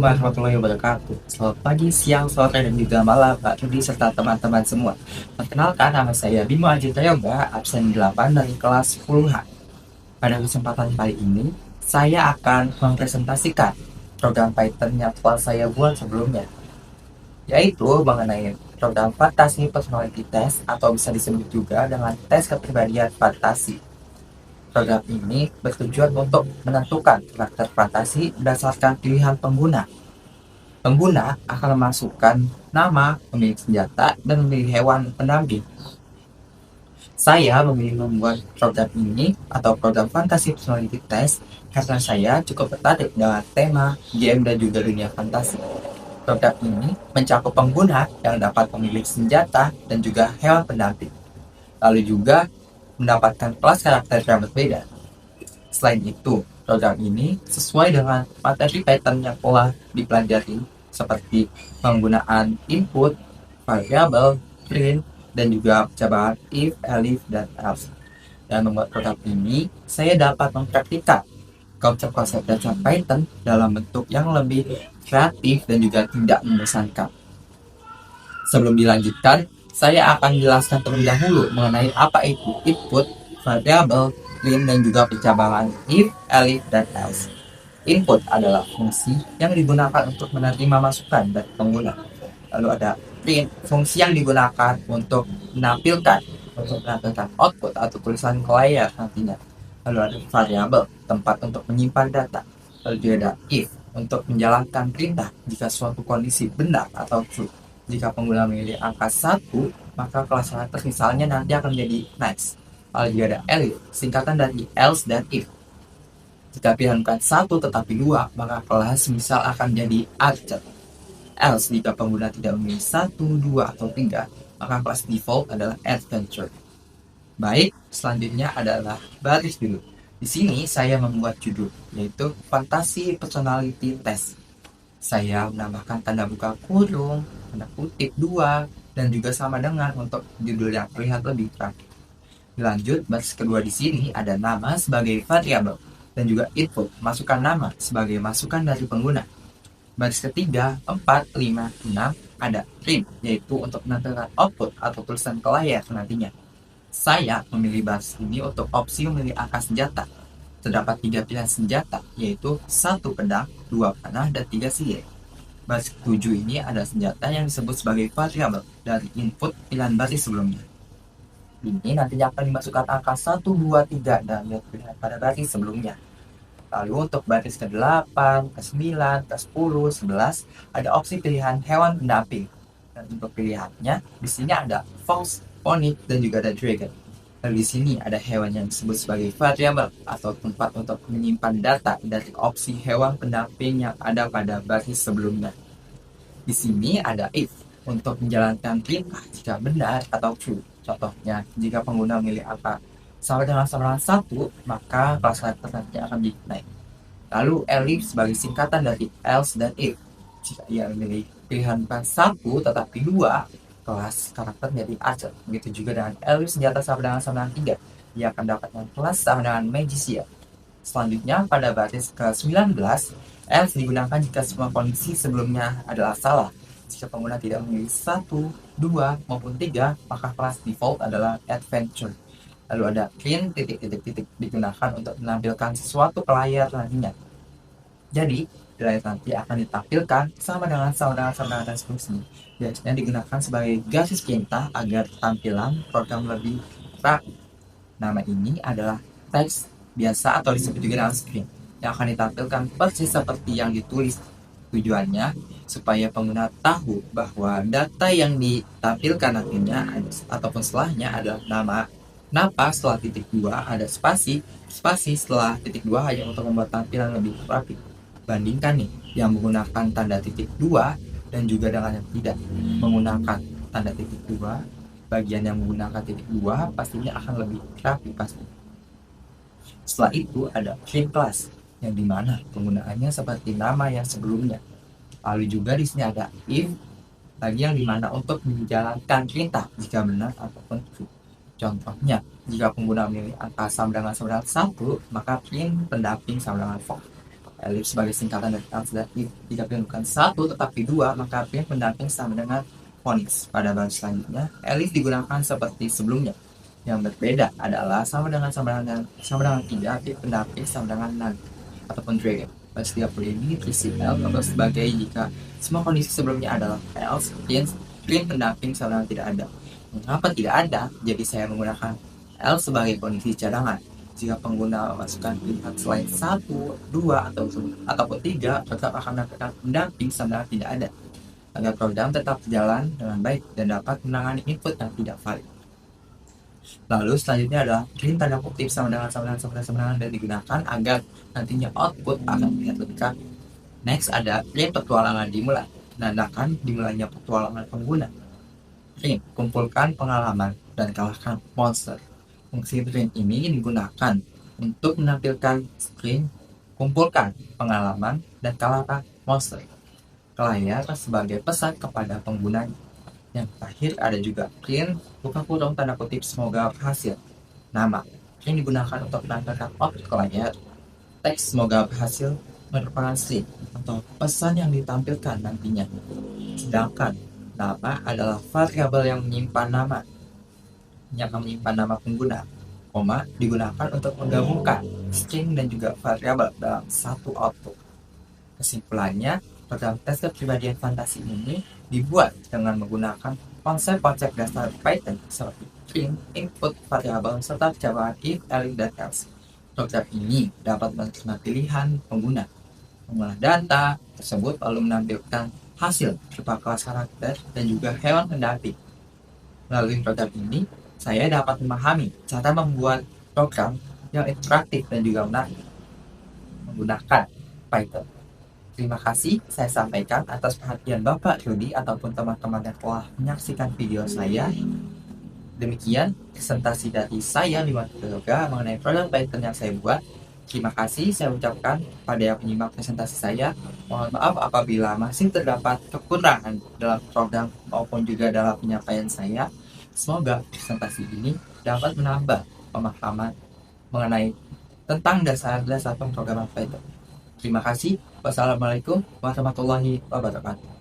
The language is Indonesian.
warahmatullahi wabarakatuh. Selamat pagi, siang, sore, dan juga malam, Pak Rudi serta teman-teman semua. Perkenalkan, nama saya Bimo Ajita Yoga, absen 8 dari kelas 10H. Pada kesempatan kali ini, saya akan mempresentasikan program Python yang telah saya buat sebelumnya, yaitu mengenai program Fantasi Personality Test atau bisa disebut juga dengan tes kepribadian fantasi. Program ini bertujuan untuk menentukan karakter fantasi berdasarkan pilihan pengguna. Pengguna akan memasukkan nama, pemilik senjata, dan memilih hewan pendamping. Saya memilih membuat program ini atau program Fantasy Personality Test karena saya cukup tertarik dengan tema, game, dan juga dunia fantasi. Program ini mencakup pengguna yang dapat memilih senjata dan juga hewan pendamping, lalu juga mendapatkan kelas karakter yang berbeda. Selain itu, program ini sesuai dengan materi Python yang telah dipelajari seperti penggunaan input, variabel, print, dan juga percobaan if, elif, dan else. Dan membuat program ini, saya dapat mempraktikkan konsep-konsep dasar Python dalam bentuk yang lebih kreatif dan juga tidak membosankan. Sebelum dilanjutkan, saya akan jelaskan terlebih dahulu mengenai apa itu input, variabel, print, dan juga percobaan if, elif, dan else. Input adalah fungsi yang digunakan untuk menerima masukan dari pengguna. Lalu ada print, fungsi yang digunakan untuk menampilkan output atau tulisan ke layar nantinya. Lalu ada variabel, tempat untuk menyimpan data. Lalu juga ada if, untuk menjalankan perintah jika suatu kondisi benar atau true. Jika pengguna memilih angka 1, maka kelas karakter misalnya nanti akan menjadi nice. Lalu juga ada elif, singkatan dari else dan if. Jika pilihan bukan 1 tetapi 2, maka kelas misal akan jadi archer. Else, jika pengguna tidak memilih 1, 2, atau 3, maka kelas default adalah adventure. Baik, selanjutnya adalah baris dulu. Di sini saya membuat judul, yaitu Fantasi Personality Test. Saya menambahkan tanda buka kurung, tanda kutip 2, dan juga sama dengan untuk judul yang terlihat lebih rapi. Dilanjut, baris kedua di sini ada nama sebagai variabel dan juga input, masukkan nama sebagai masukan dari pengguna. Baris ketiga, 4, 5, 6 ada print, yaitu untuk menampilkan output atau tulisan ke layar nantinya. Saya memilih baris ini untuk opsi memilih angka senjata. Terdapat 3 pilihan senjata, yaitu 1 pedang, 2 panah, dan 3 sihir. Baris ketujuh ini ada senjata yang disebut sebagai variabel dari input pilihan baris sebelumnya. Ini nantinya akan dimasukkan angka 1, 2, 3 dan pilihan pada baris sebelumnya. Lalu untuk baris ke-8, ke-9, ke-10, 11 ada opsi pilihan hewan pendamping. Dan untuk pilihannya di sini ada fox, pony, dan juga ada dragon. Lalu di sini ada hewan yang disebut sebagai variabel atau tempat untuk menyimpan data dari opsi hewan pendamping yang ada pada baris sebelumnya. Di sini ada if untuk menjalankan perintah jika benar atau true. Contohnya, jika pengguna memilih angka sama dengan 1, maka kelas karakter nantinya akan naik. Lalu elif sebagai singkatan dari else dan if. Jika ia memilih pilihan bukan 1 tetapi 2, kelas karakter menjadi archer. Begitu juga dengan elif senjata sama dengan 3. Ia akan dapatkan kelas sama dengan magician. Selanjutnya pada baris ke-19, else digunakan jika semua kondisi sebelumnya adalah salah. Jika pengguna tidak memilih 1, 2, maupun 3, maka kelas default adalah adventure. Lalu ada print titik-titik-titik digunakan untuk menampilkan sesuatu ke layar nantinya. Jadi, di layar nanti akan ditampilkan sama dengan dan seterusnya. Biasanya digunakan sebagai garis perintah agar tampilan program lebih rapi. Nama ini adalah teks biasa atau disebut juga dengan screen yang akan ditampilkan persis seperti yang ditulis. Tujuannya supaya pengguna tahu bahwa data yang ditampilkan nantinya ataupun setelahnya adalah nama. Kenapa setelah titik 2 ada spasi setelah titik 2 hanya untuk membuat tampilan lebih rapi. Bandingkan nih yang menggunakan tanda titik 2 dan juga dengan yang tidak menggunakan tanda titik 2. Bagian yang menggunakan titik 2 pastinya akan lebih rapi pasti. Setelah itu ada print class yang dimana penggunaannya seperti nama yang sebelumnya. Lalu juga di sini ada if lagi yang dimana untuk menjalankan perintah jika benar ataupun true. Contohnya, jika pengguna memilih angka sama dengan 1, maka print pendamping sama dengan fox. Elif sebagai singkatan dari else dan if. Jika pilihan bukan satu tetapi dua, maka pilihan pendamping sama dengan fonis. Pada baris selanjutnya, elif digunakan seperti sebelumnya. Yang berbeda adalah sama dengan tidak, if pendamping sama dengan none ataupun dragon. Pada setiap ini terisi else atau sebagai jika semua kondisi sebelumnya adalah else, pilihan pendamping sama dengan tidak ada. Mengapa tidak ada? Jadi saya menggunakan else sebagai kondisi cadangan. Jika pengguna memasukkan pilihan selain 1, 2, ataupun 3, tetap akan mendapatkan pendamping sama tidak ada, agar program tetap berjalan dengan baik dan dapat menangani input yang tidak valid. Lalu selanjutnya adalah print tanda kutip sama dengan dan digunakan agar nantinya output akan terlihat lengkap. Next ada print petualangan dimulai, menandakan dimulainya petualangan pengguna. Print kumpulkan pengalaman dan kalahkan monster. Fungsi print ini digunakan untuk menampilkan screen kumpulkan pengalaman dan kalahkan monster ke layar sebagai pesan kepada pengguna. Yang terakhir ada juga print buka kurung tanda kutip semoga berhasil. Nama yang digunakan untuk menampilkan output ke layar. Teks semoga berhasil merupakan string atau pesan yang ditampilkan nantinya. Sedangkan nama adalah variabel yang menyimpan nama pengguna. Koma digunakan untuk menggabungkan string dan juga variabel dalam satu output. Kesimpulannya, program tes kepribadian fantasi ini dibuat dengan menggunakan konsep-konsep dasar Python seperti print, input, variabel, serta jawaban if, elif, dan else. Program ini dapat menerima pilihan pengguna, mengolah data tersebut lalu menampilkan hasil berupa kelas karakter dan juga hewan pendamping. Melalui program ini, saya dapat memahami cara membuat program yang interaktif dan juga menarik menggunakan Python. Terima kasih saya sampaikan atas perhatian Bapak Rudy ataupun teman-teman yang telah menyaksikan video saya. Demikian presentasi dari saya Liman Yoga mengenai program Python yang saya buat. Terima kasih saya ucapkan pada yang menyimak presentasi saya. Mohon maaf apabila masih terdapat kekurangan dalam program maupun juga dalam penyampaian saya. Semoga presentasi ini dapat menambah pemahaman mengenai tentang dasar-dasar pemrograman Python. Terima kasih. Wassalamualaikum warahmatullahi wabarakatuh.